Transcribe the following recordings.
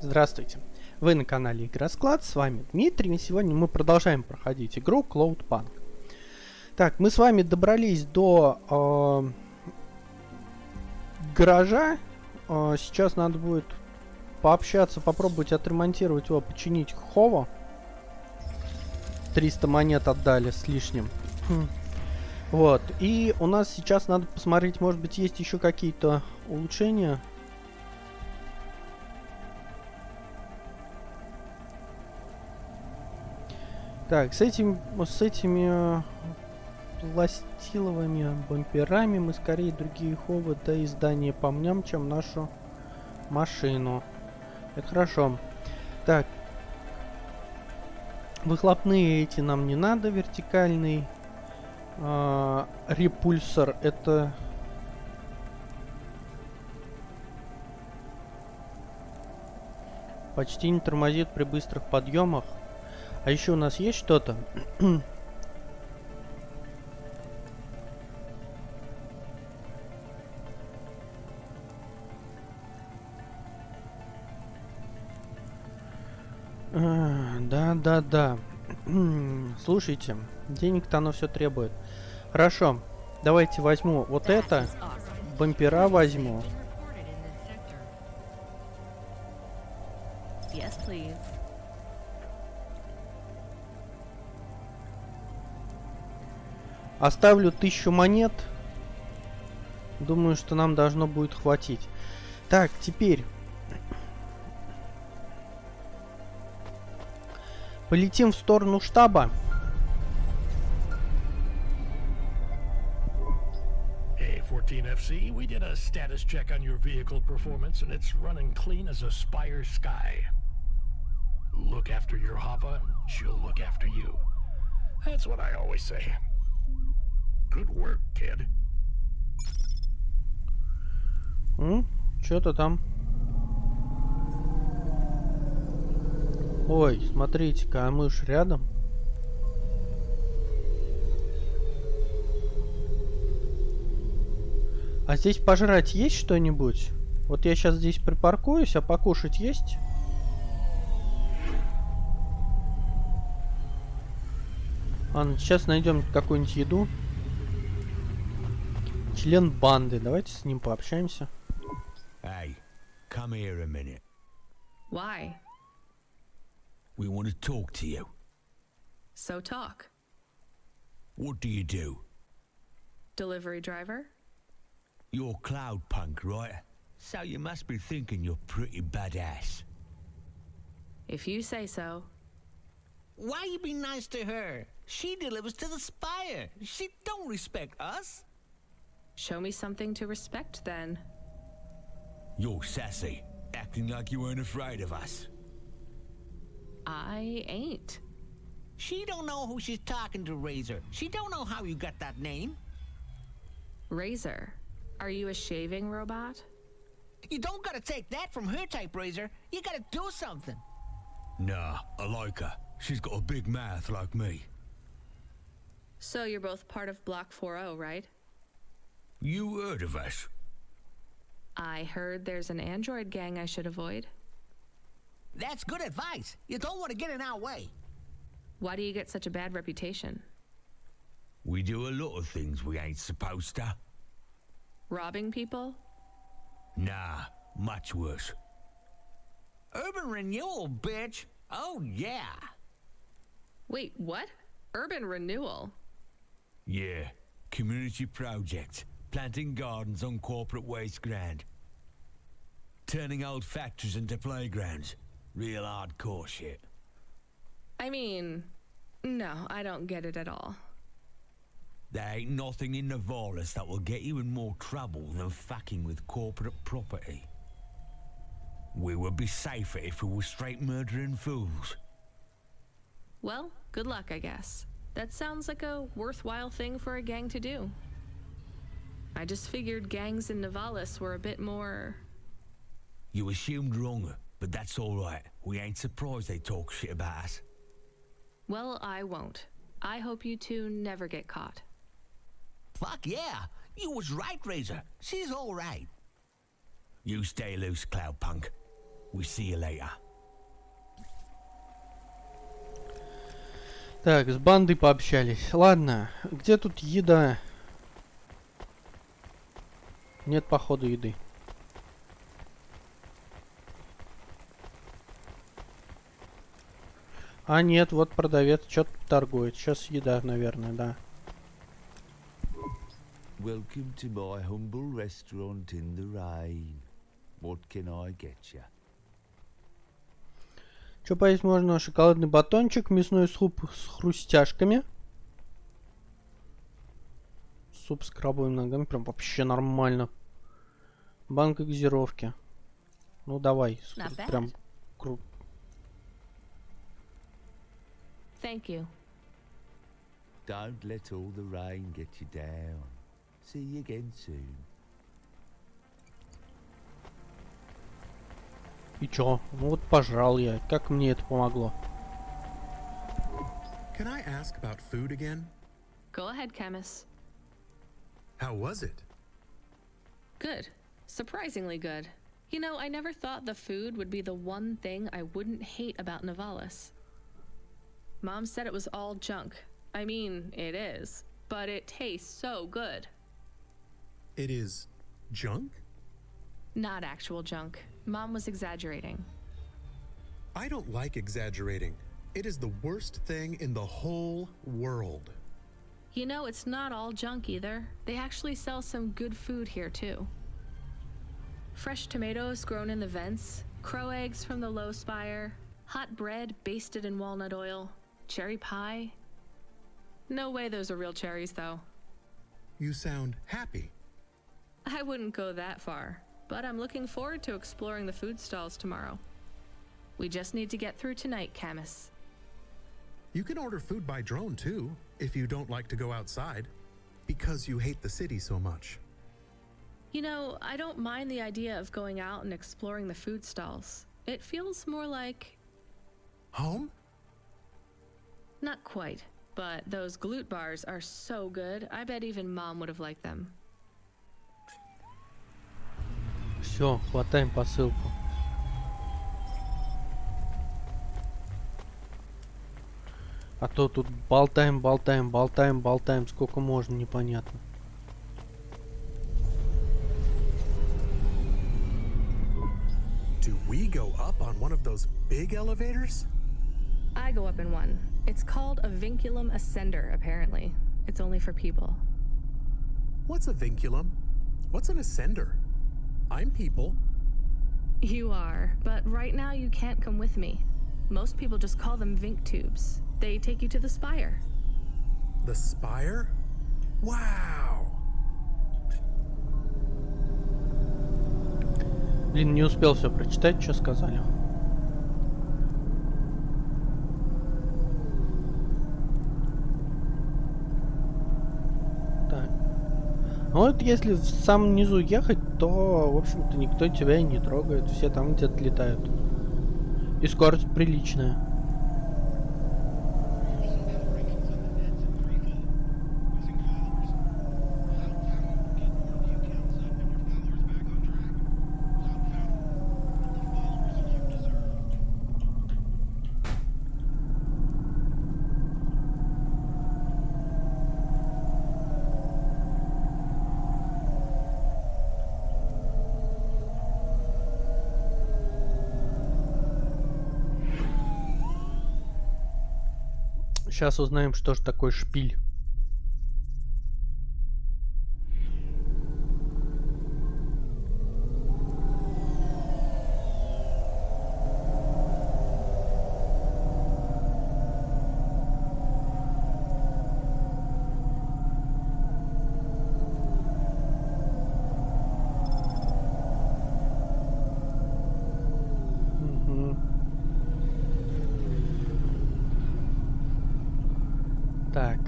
Здравствуйте! Вы на канале Игра Склад, с вами Дмитрий, и сегодня мы продолжаем проходить игру Cloudpunk. Так, мы с вами добрались до гаража. Сейчас надо будет пообщаться, попробовать отремонтировать его, починить Хово. 300 монет отдали с лишним. Вот, и у нас сейчас надо посмотреть, может быть, есть еще какие-то улучшения. Так, с этими пластиловыми бамперами мы скорее другие ховы до издания помнем, чем нашу машину. Это хорошо. Так. Выхлопные эти нам не надо, вертикальный. Репульсор это... Почти не тормозит при быстрых подъемах. А еще у нас есть что-то? Да. Слушайте, денег-то оно все требует. Хорошо, давайте возьму вот это. Бампера возьму. Оставлю 1000 монет. Думаю, что нам должно будет хватить. Так, теперь полетим в сторону штаба. Hey, 14FC, we did a status check on your vehicle performance and it's running clean as a Spire sky. Look after your Hava, and she'll look after you. That's what I always say. Good work, kid. Что-то там. Ой, смотрите-ка, а мышь рядом. А здесь пожрать есть что-нибудь? Вот я сейчас здесь припаркуюсь, а покушать есть? Ладно, сейчас найдем какую-нибудь еду. Член банды. Давайте с ним пообщаемся. Hey, come here a minute. Why? We want to talk to you. So talk. What do you do? Delivery driver? You're Cloudpunk, right? So you must be thinking you're pretty badass. If you say so. Why you be nice to her? She delivers to the Spire. She don't respect us. Show me something to respect, then. You're sassy, acting like you weren't afraid of us. I ain't. She don't know who she's talking to, Razor. She don't know how you got that name. Razor, are you a shaving robot? You don't gotta take that from her type, Razor. You gotta do something. Nah, I like her. She's got a big mouth like me. So you're both part of Block 4-0, right? You heard of us? I heard there's an android gang I should avoid. That's good advice. You don't want to get in our way. Why do you get such a bad reputation? We do a lot of things we ain't supposed to. Robbing people? Nah, much worse. Urban renewal, bitch. Oh, yeah. Wait, what? Urban renewal? Yeah, community project. Planting gardens on corporate waste ground. Turning old factories into playgrounds. Real hardcore shit. I mean, no, I don't get it at all. There ain't nothing in Nivalis that will get you in more trouble than fucking with corporate property. We would be safer if we were straight murdering fools. Well, good luck, I guess. That sounds like a worthwhile thing for a gang to do. I just figured gangs in Nivalis were a bit more... You assumed wrong, but that's alright. We ain't surprised they talk shit about us. Well, I won't. I hope you two never get caught. Fuck yeah. You was right, Razor. She's all right. You stay loose, Cloudpunk. We see you later. Так, с бандой пообщались. Ладно, где тут еда? Нет, походу, еды. А нет, вот продавец что-то торгует. Сейчас еда, наверное, да. Welcome to my humble restaurant in the rain. What can I get you? Что поесть можно? Шоколадный батончик, мясной суп с хрустяшками. Суп с крабовыми ногами, прям вообще нормально. Банка газировки. Ну давай, прям круто. Thank you. Don't let all the rain get you down. See you again soon. И чё? Ну вот пожрал я. Как мне это помогло? Can I ask about food again? Go ahead, Camus. How was it? Good. Surprisingly good. You know, I never thought the food would be the one thing I wouldn't hate about Nivalis. Mom said it was all junk. I mean, it is. But it tastes so good. It is junk? Not actual junk. Mom was exaggerating. I don't like exaggerating. It is the worst thing in the whole world. You know, it's not all junk either. They actually sell some good food here too. Fresh tomatoes grown in the vents, crow eggs from the low spire, hot bread basted in walnut oil, cherry pie. No way those are real cherries though. You sound happy. I wouldn't go that far, but I'm looking forward to exploring the food stalls tomorrow. We just need to get through tonight, Camus. You can order food by drone too, if you don't like to go outside, because you hate the city so much. You know, I don't mind the idea of going out and exploring the food stalls. It feels more like... Home? Not quite, but those glute bars are so good, I bet even Mom would have liked them. Все, хватаем посылку. А то тут болтаем, болтаем, болтаем, болтаем. Сколько можно, непонятно. Do we go up on one of those big elevators? I go up in one. It's called a vinculum ascender, apparently. It's only for people. What's a vinculum? What's an ascender? I'm people. You are, but right now you can't come with me. Most people just call them Vink tubes. They take you to the spire. The spire? Wow! Блин, не успел все прочитать, что сказали. Так. Ну вот если в самом низу ехать, то, в общем-то, никто тебя и не трогает. Все там где-то летают. И скорость приличная. Сейчас узнаем, что же такое шпиль. Так.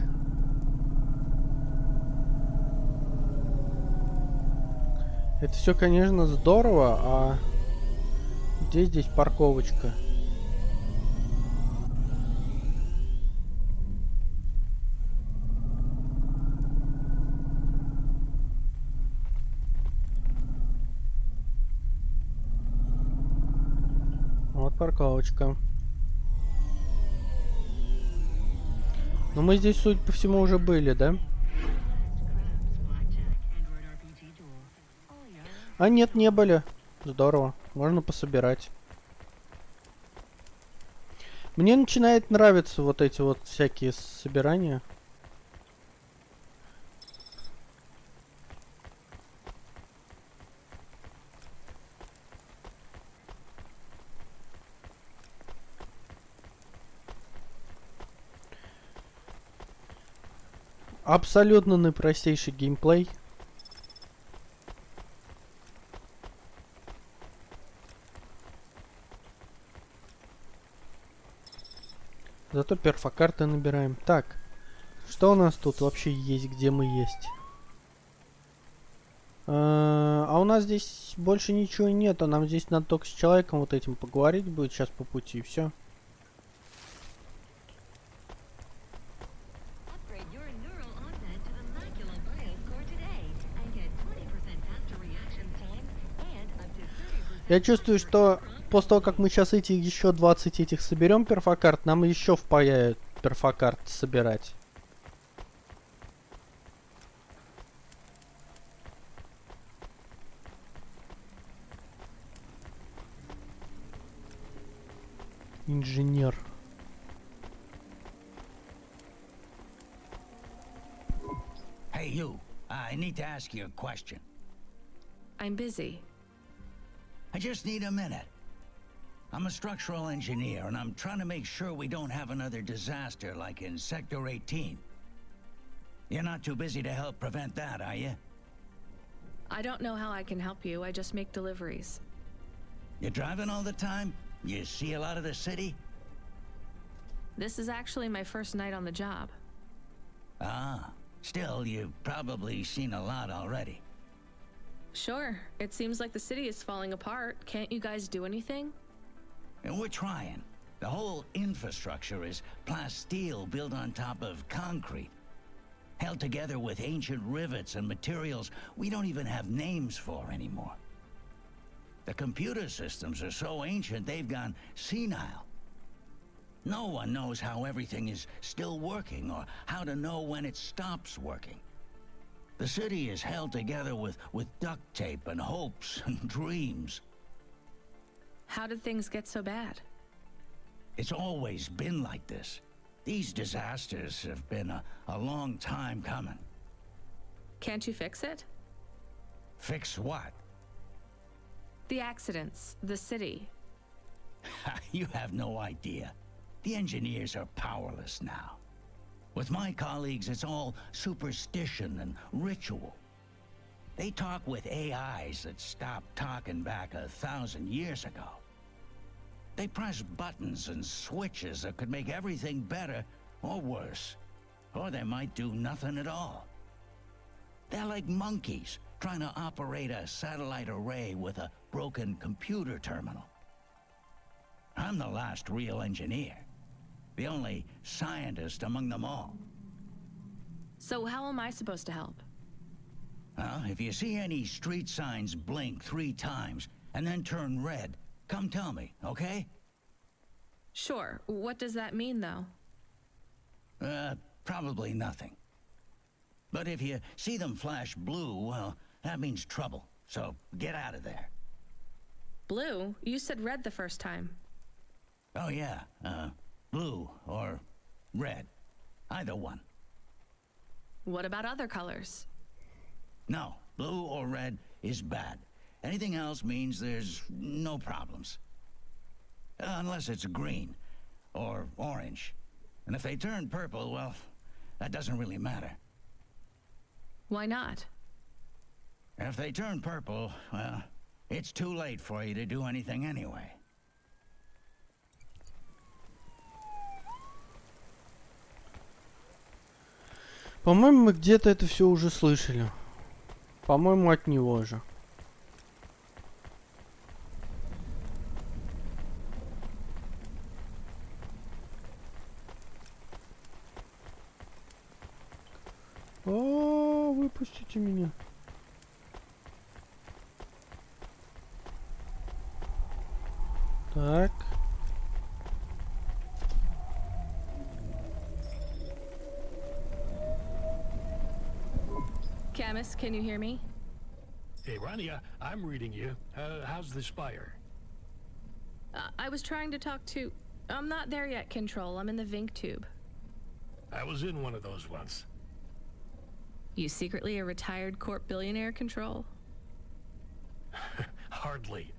Это все, конечно, здорово, а где здесь парковочка? Парковочка. Но мы здесь, судя по всему, уже были, да? А нет, не были. Здорово. Можно пособирать. Мне начинает нравиться вот эти вот всякие собирания. Абсолютно наипростейший геймплей. Зато перфокарты набираем. Так, что у нас тут вообще есть, где мы есть? А у нас здесь больше ничего нету. Нам здесь надо только с человеком вот этим поговорить будет сейчас по пути, и все. Я чувствую, что после того, как мы сейчас эти еще 20 этих соберем перфокарт, нам еще впаяют перфокарт собирать. Инженер. Hey, you. I need to ask you a question. I'm busy. I just need a minute. I'm a structural engineer, and I'm trying to make sure we don't have another disaster like in Sector 18. You're not too busy to help prevent that, are you? I don't know how I can help you. I just make deliveries. You're driving all the time? You see a lot of the city? This is actually my first night on the job. Ah, still, you've probably seen a lot already. Sure. It seems like the city is falling apart. Can't you guys do anything? And we're trying. The whole infrastructure is plasteel built on top of concrete, held together with ancient rivets and materials we don't even have names for anymore. The computer systems are so ancient they've gone senile. No one knows how everything is still working or how to know when it stops working. The city is held together with duct tape and hopes and dreams. How did things get so bad? It's always been like this. These disasters have been a long time coming. Can't you fix it? Fix what? The accidents, the city. You have no idea. The engineers are powerless now. With my colleagues, it's all superstition and ritual. They talk with AIs that stopped talking back 1,000 years ago. They press buttons and switches that could make everything better or worse. Or they might do nothing at all. They're like monkeys trying to operate a satellite array with a broken computer terminal. I'm the last real engineer. The only scientist among them all. So how am I supposed to help? Well, if you see any street signs blink 3 times and then turn red, come tell me, okay? Sure. What does that mean, though? Probably nothing. But if you see them flash blue, well, that means trouble. So get out of there. Blue? You said red the first time. Oh yeah, blue or red. Either one. What about other colors? No, blue or red is bad. Anything else means there's no problems. Unless it's green or orange. And if they turn purple, well, that doesn't really matter. Why not? If they turn purple, well, it's too late for you to do anything anyway. По-моему, мы где-то это все уже слышали. По-моему, от него же. О, выпустите меня. Так. Camus, can you hear me? Hey, Rania, I'm reading you. How's the spire? I was trying to talk to... I'm not there yet, Control. I'm in the Vink tube. I was in one of those once. You secretly a retired corp billionaire, Control? Hardly.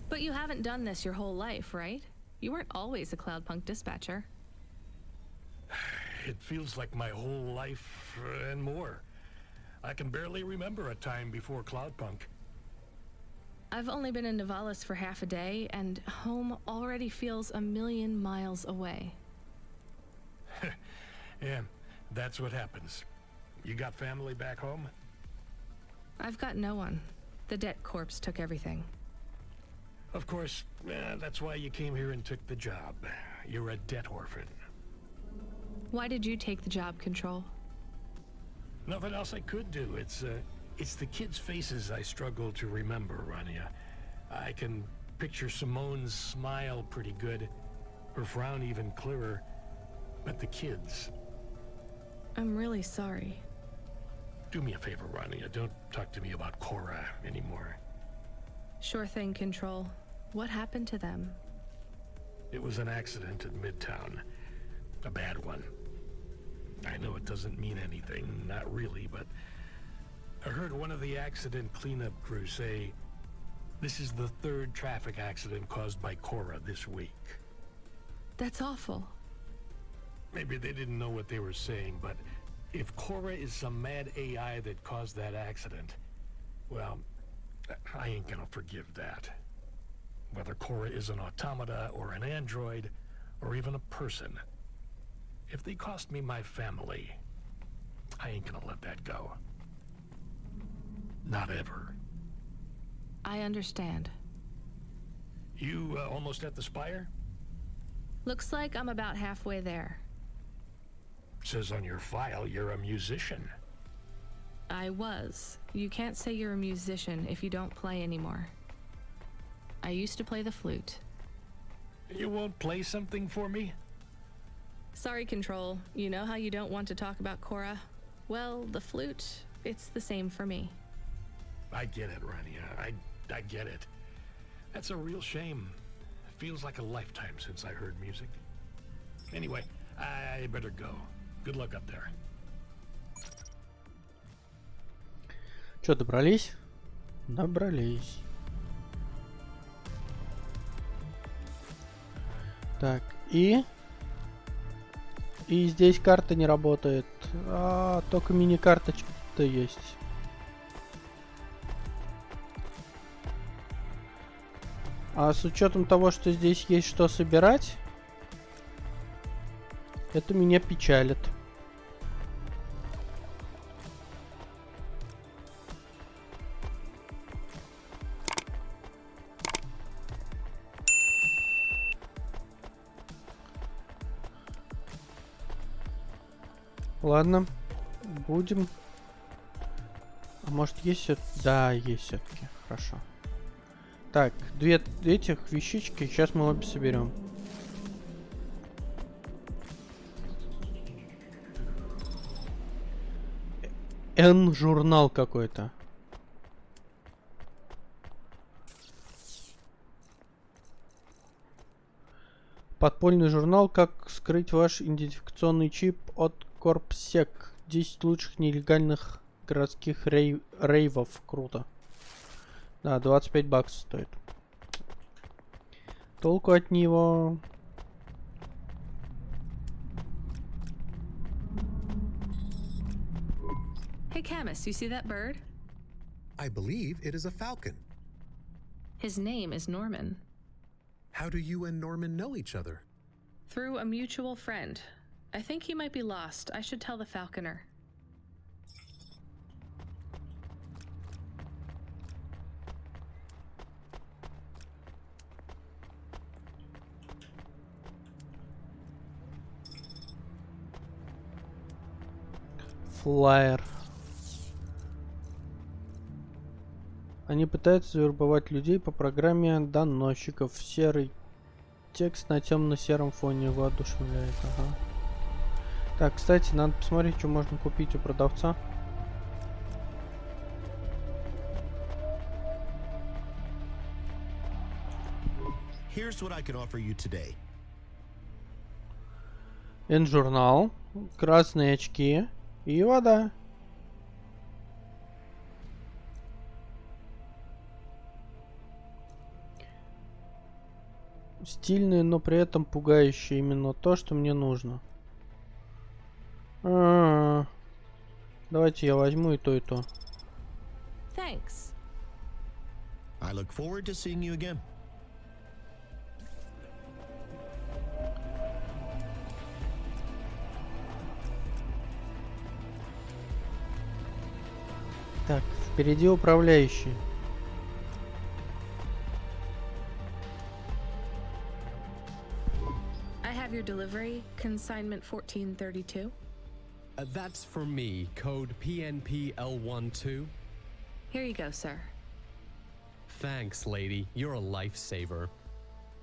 But you haven't done this your whole life, right? You weren't always a Cloudpunk dispatcher. It feels like my whole life and more. I can barely remember a time before Cloudpunk. I've only been in Nivalis for half a day, and home already feels a million miles away. Yeah, that's what happens. You got family back home? I've got no one. The debt corpse took everything. Of course, that's why you came here and took the job. You're a debt orphan. Why did you take the job, Control? Nothing else I could do. It's the kids' faces I struggle to remember, Rania. I can picture Simone's smile pretty good, her frown even clearer, but the kids... I'm really sorry. Do me a favor, Rania. Don't talk to me about Cora anymore. Sure thing, Control. What happened to them? It was an accident at Midtown. A bad one. I know it doesn't mean anything, not really, but I heard one of the accident cleanup crew say this is the third traffic accident caused by Cora this week. That's awful. Maybe they didn't know what they were saying, but if Cora is some mad AI that caused that accident, well, I ain't gonna forgive that. Whether Cora is an automata or an android or even a person, if they cost me my family, I ain't gonna let that go. Not ever. I understand. You almost at the spire? Looks like I'm about halfway there. Says on your file you're a musician. I was. You can't say you're a musician if you don't play anymore. I used to play the flute. You won't play something for me? Sorry, Control. You know how you don't want to talk about Cora? Well, the flute, it's the same for me. I get it, Rania. I get it. That's a real shame. Feels like a lifetime since I heard music. Anyway, I better go. Good luck up there. Чё, добрались? Добрались. Так, и здесь карта не работает. Только мини-карточка-то есть. А с учетом того, что здесь есть что собирать, это меня печалит. Ладно, будем. А может есть все? Да, есть все-таки. Хорошо. Так, две этих вещички. Сейчас мы обе соберем. Журнал какой-то. Подпольный журнал «Как скрыть ваш идентификационный чип от Корпсек». 10 лучших нелегальных городских рейвов. Круто. Да, 25 баксов стоит. Толку от него. Hey, Camus, you see that bird? I believe it is a falcon. His name is Norman. How do you and Norman know each other? Through a mutual friend. I think he might be lost. I should tell the falconer. Флайер. Они пытаются завербовать людей по программе доносчиков. Серый Текст на темно-сером фоне воодушевляет. Ага. Так, кстати, надо посмотреть, что можно купить у продавца. Here's what I can offer you today. Журнал, красные очки и вода. Стильные, но при этом пугающие. Именно то, что мне нужно. Давайте я возьму и то, и то. Thanks. I look forward to seeing you again. Так, впереди управляющий. I have your delivery, consignment 1432. That's for me, code PNPL12. Here you go, sir. Thanks, lady. You're a lifesaver.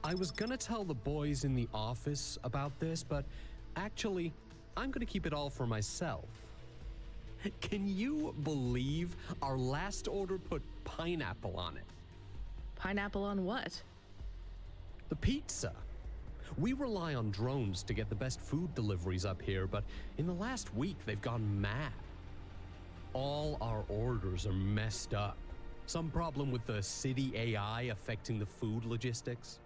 I was gonna tell the boys in the office about this, but actually, I'm gonna keep it all for myself. Can you believe our last order put pineapple on it? Pineapple on what? The pizza. We rely on drones to get the best food deliveries up here, but in the last week they've gone mad. All our orders are messed up. Some problem with the city AI affecting the food logistics.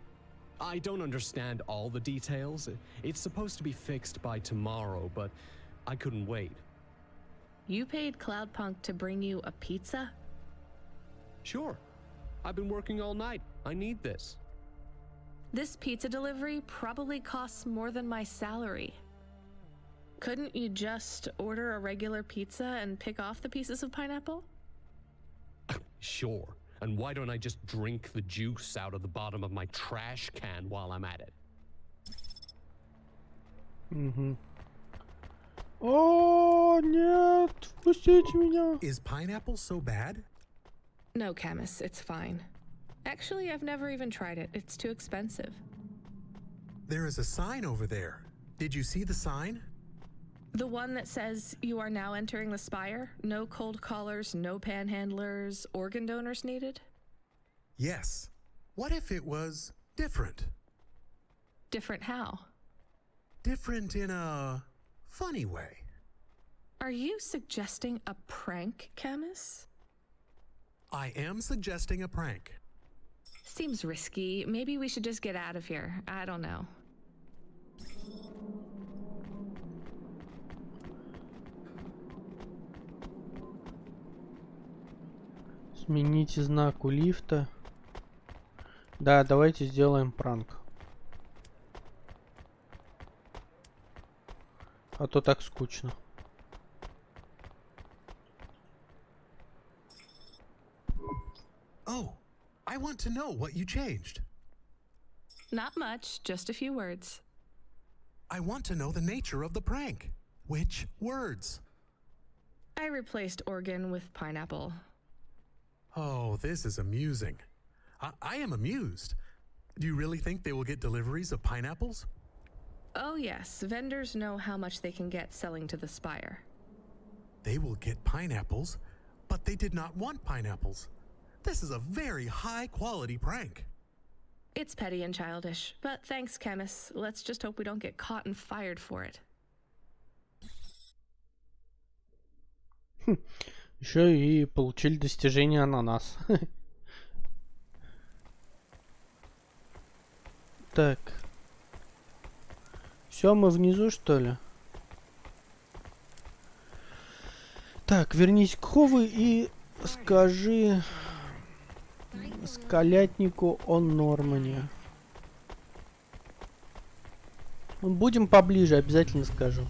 I don't understand all the details. It's supposed to be fixed by tomorrow, but I couldn't wait. You paid Cloudpunk to bring you a pizza? Sure. I've been working all night. I need this. This pizza delivery probably costs more than my salary. Couldn't you just order a regular pizza and pick off the pieces of pineapple? Sure. And why don't I just drink the juice out of the bottom of my trash can while I'm at it? О, нет, впустите меня. Is pineapple so bad? No, Camus, it's fine. Actually, I've never even tried it. It's too expensive. There is a sign over there. Did you see the sign? The one that says you are now entering the spire? No cold callers, no panhandlers, organ donors needed? Yes. What if it was different? Different how? Different in a funny way. Are you suggesting a prank, Camus? I am suggesting a prank. Seems risky. Maybe we should just get out of here. I don't know. Смените знак у лифта. Да, давайте сделаем пранк. А то так скучно. Oh, I want to know what you changed. Not much, just a few words. I want to know the nature of the prank. Which words? I replaced organ with pineapple. Oh, this is amusing. I am amused. Do you really think they will get deliveries of pineapples? Oh yes, vendors know how much they can get selling to the spire. They will get pineapples, but they did not want pineapples. This is a very high quality prank. It's petty and childish, but thanks, Camus. Let's just hope we don't get caught and fired for it. Еще и получили достижение ананас. Так. Все, мы внизу, что ли? Так, вернись к Хову и скажи скалятнику о Нормане. Будем поближе, обязательно скажу.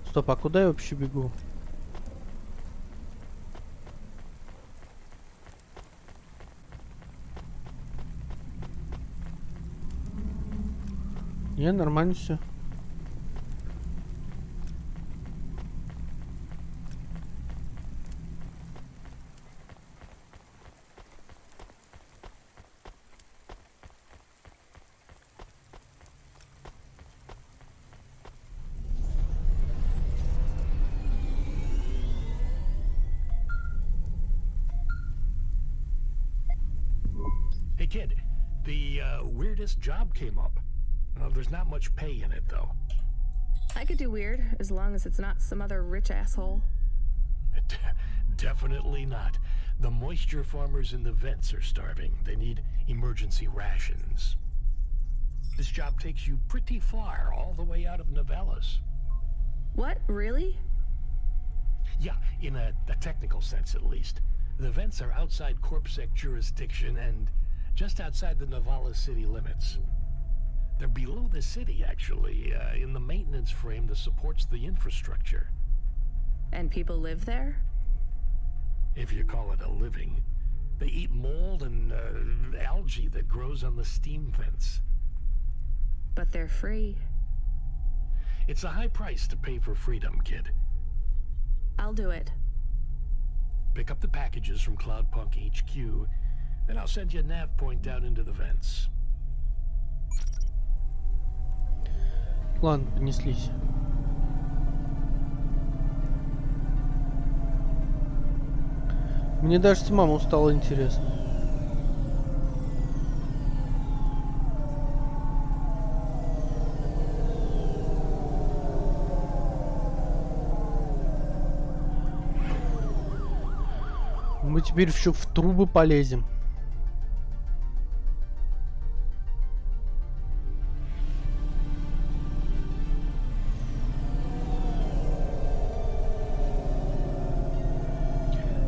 Стоп, а куда я вообще бегу? Не, нормально все. Kid, the weirdest job came up. There's not much pay in it, though. I could do weird, as long as it's not some other rich asshole. Definitely not. The moisture farmers in the vents are starving. They need emergency rations. This job takes you pretty far, all the way out of Nivalis. What? Really? Yeah, in a technical sense at least. The vents are outside Corpsec jurisdiction and just outside the Nivales city limits. They're below the city, actually, in the maintenance frame that supports the infrastructure. And people live there? If you call it a living. They eat mold and algae that grows on the steam vents. But they're free. It's a high price to pay for freedom, kid. I'll do it. Pick up the packages from Cloudpunk HQ, then I'll send you a nav point down into the vents. Ладно, понеслись. Мне даже самому стало интересно. Мы теперь еще в трубы полезем.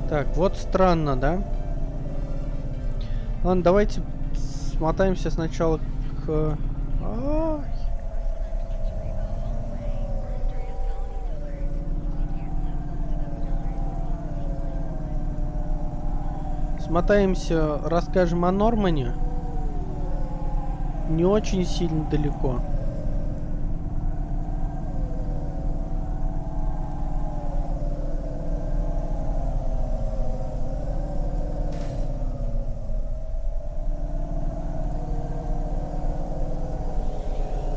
Так, вот странно, да? Ладно, давайте смотаемся сначала к... Ай. Смотаемся, расскажем о Нормане. Не очень сильно далеко.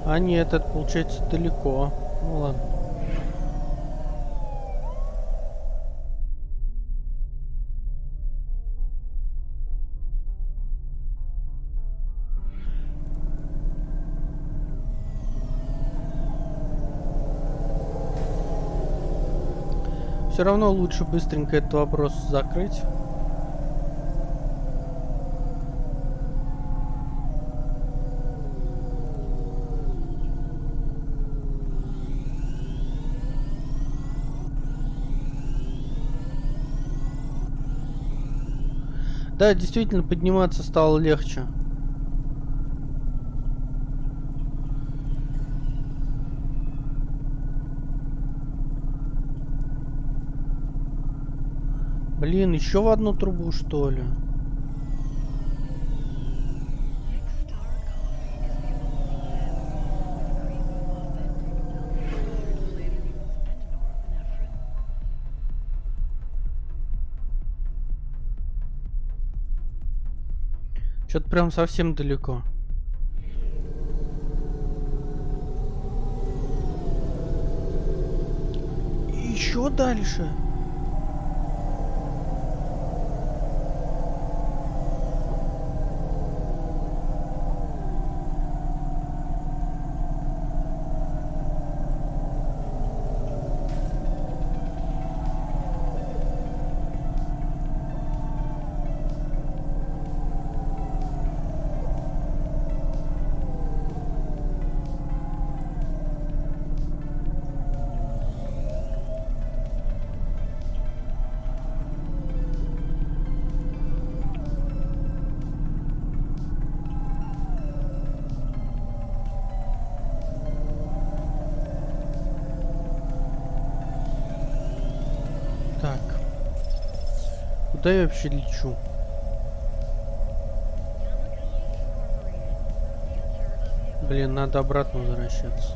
А нет, это получается далеко. Ну ладно. Все равно лучше быстренько этот вопрос закрыть. Да, действительно, подниматься стало легче. Блин, еще в одну трубу, что ли? Что-то прям совсем далеко. Еще дальше. Так. Куда я вообще лечу? Блин, надо обратно возвращаться.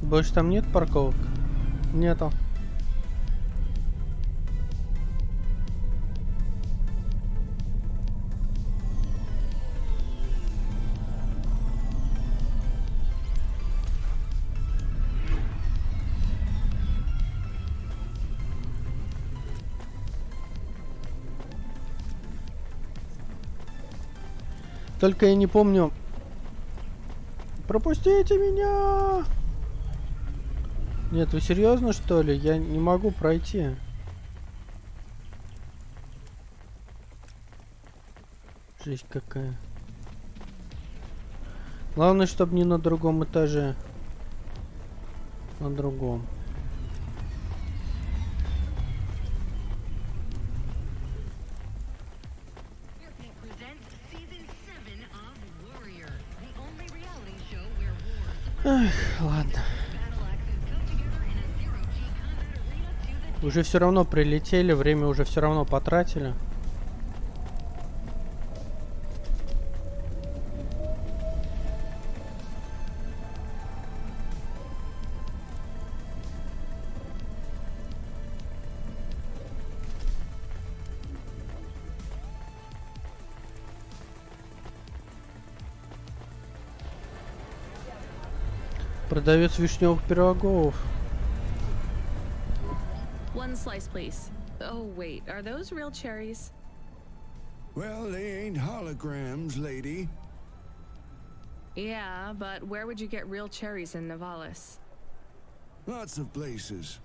Больше там нет парковок? Нету. Только я не помню. Пропустите меня! Нет, вы серьезно, что ли? Я не могу пройти. Жесть какая. Главное, чтобы не на другом этаже. На другом. Эх, ладно. Уже все равно прилетели, время уже все равно потратили. Продавец вишневых пирогов. One slice, please. Oh, wait. Are those real cherries? Well, they ain't holograms, lady. Yeah, but where would you get real cherries in Nivalis? Lots of places.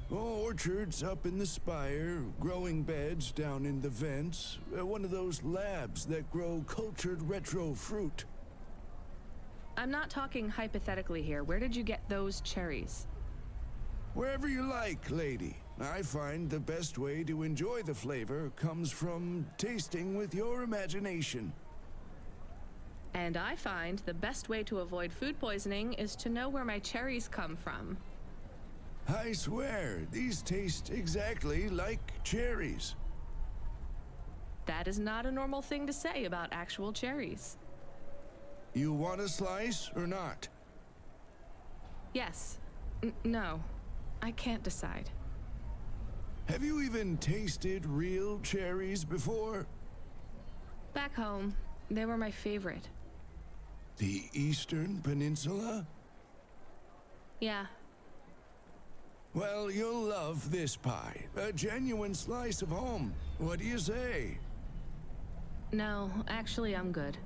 Orchards up in the spire, growing beds down in the vents, one of those labs that grow cultured retro fruit. I'm not talking hypothetically here. Where did you get those cherries? Wherever you like, lady. I find the best way to enjoy the flavor comes from tasting with your imagination. And I find the best way to avoid food poisoning is to know where my cherries come from. I swear, these taste exactly like cherries. That is not a normal thing to say about actual cherries. You want a slice or not? Yes. No. I can't decide. Have you even tasted real cherries before? Back home, they were my favorite. The Eastern Peninsula? Yeah. Well, you'll love this pie. A genuine slice of home. What do you say? No, actually, I'm good.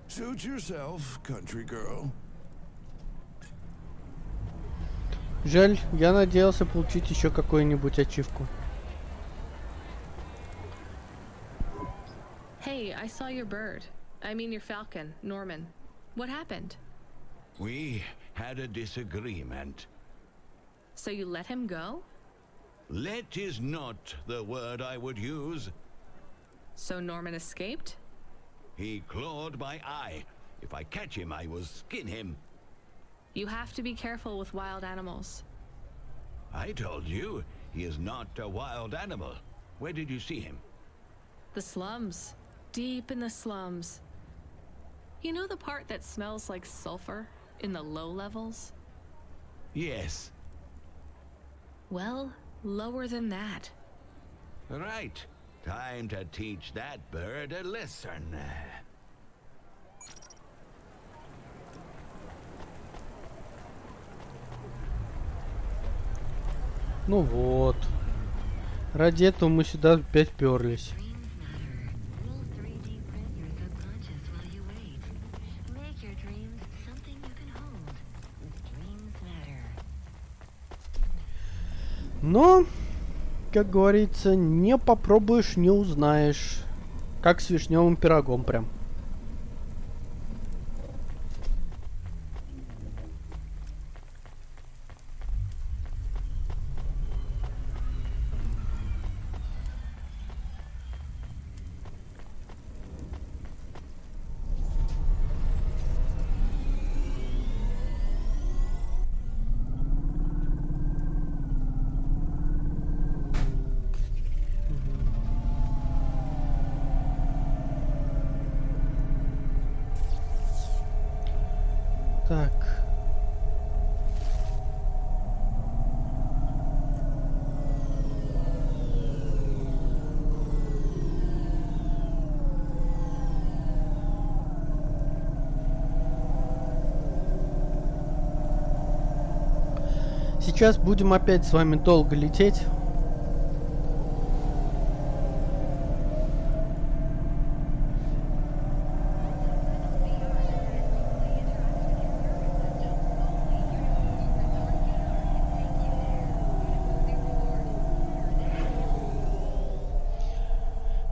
Suit yourself, country girl. Жаль, я надеялся получить еще какую-нибудь ачивку. Hey, I saw your bird. I mean your falcon, Norman. What happened? We had a disagreement. So you let him go? Let is not the word I would use. So Norman escaped? He clawed my eye. If I catch him, I will skin him. You have to be careful with wild animals. I told you, he is not a wild animal. Where did you see him? The slums. Deep in the slums. You know the part that smells like sulfur in the low levels? Yes. Well, lower than that. Right. Time to teach that bird a lesson. Ну вот. Ради этого мы сюда опять перлись. Но, как говорится, не попробуешь, не узнаешь. Как с вишневым пирогом прям. Так. Сейчас будем опять с вами долго лететь.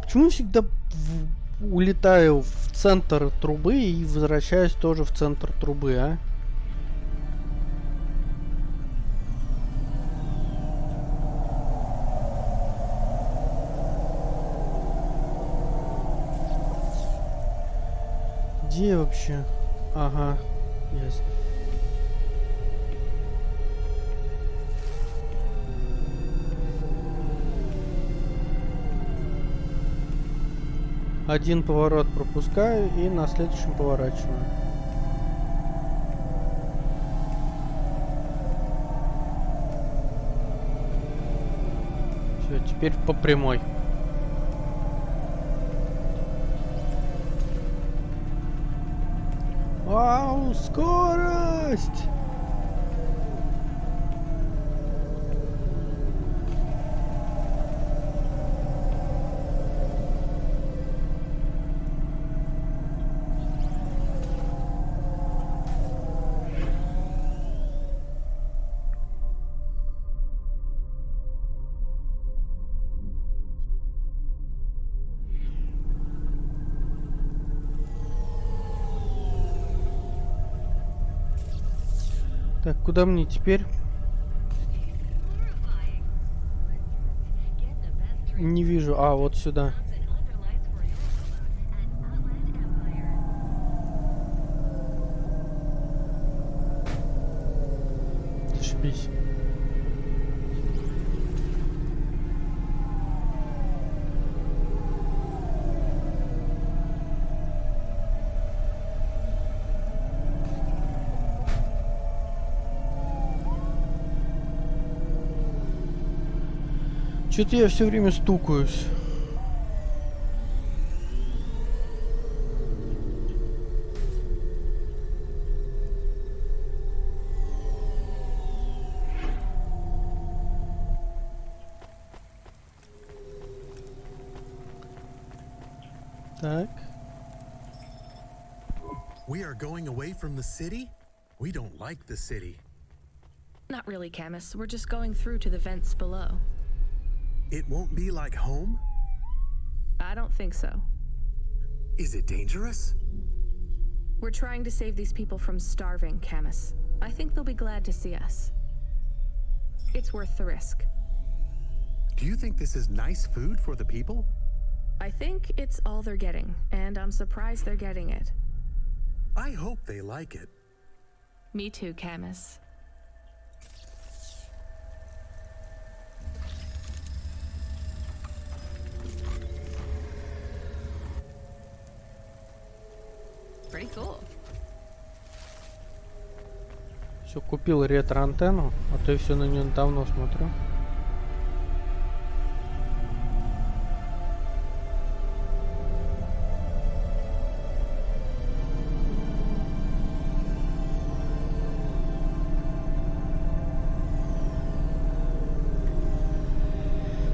Почему всегда улетаю в центр трубы и возвращаюсь тоже в центр трубы, а? Где вообще? Ага, ясно. Один поворот пропускаю и на следующем поворачиваю. Все, теперь по прямой. Вау, скорость! Так, куда мне теперь? Не вижу. А, вот сюда. Зашибись. Что-то я все время стукаюсь. Так. We are going away from the city? We don't like the city. Not really, Camus. We're just going through to the vents below. It won't be like home? I don't think so. Is it dangerous? We're trying to save these people from starving, Camus. I think they'll be glad to see us. It's worth the risk. Do you think this is nice food for the people? I think it's all they're getting, and I'm surprised they're getting it. I hope they like it. Me too, Camus. Pretty cool. Все, купил ретро-антенну, а то я все на нее давно смотрю.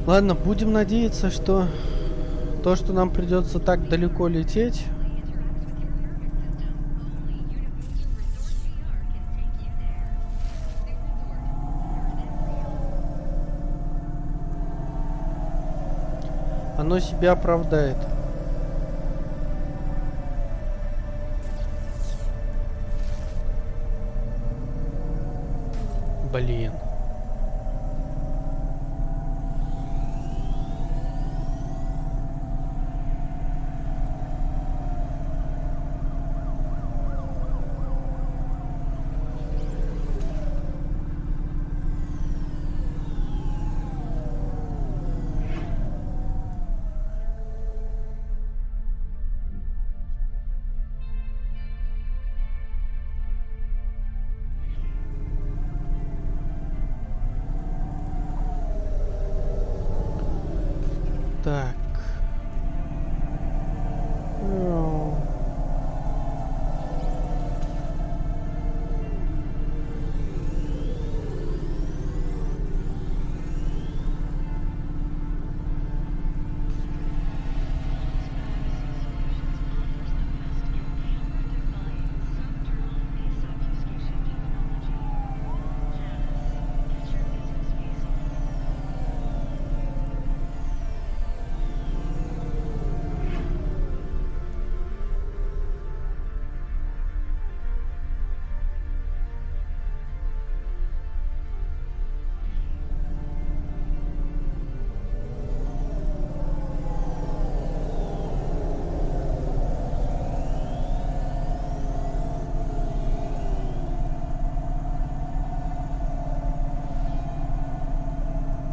Ладно, будем надеяться, что то, что нам придется так далеко лететь, оно себя оправдает. Блин. Так.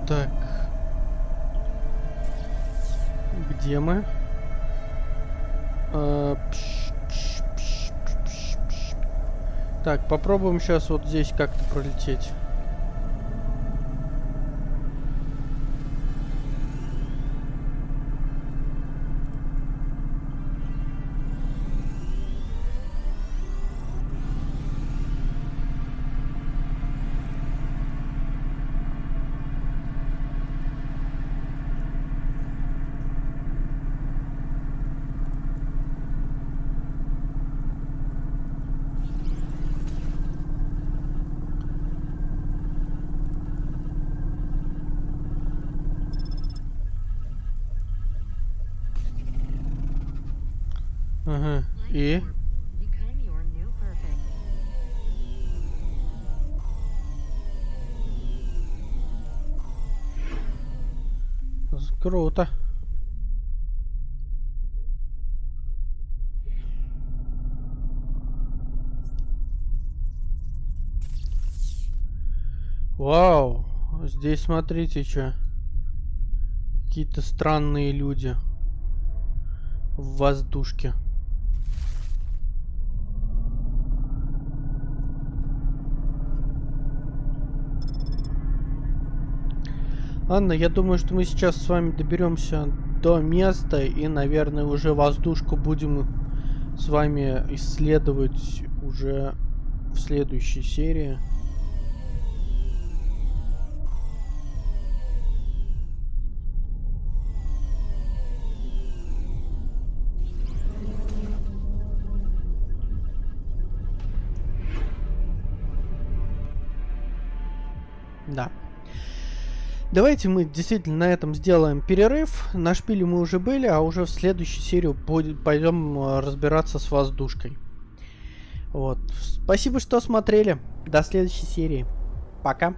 Так. Где мы? Так, попробуем сейчас вот здесь как-то пролететь. Ага, и? Круто. Вау, здесь смотрите, что. Какие-то странные люди в воздушке. Ладно, я думаю, что мы сейчас с вами доберемся до места и, наверное, уже воздушку будем с вами исследовать уже в следующей серии. Да. Давайте мы действительно на этом сделаем перерыв. На шпиле мы уже были, а уже в следующую серию пойдем разбираться с воздушкой. Вот. Спасибо, что смотрели. До следующей серии. Пока.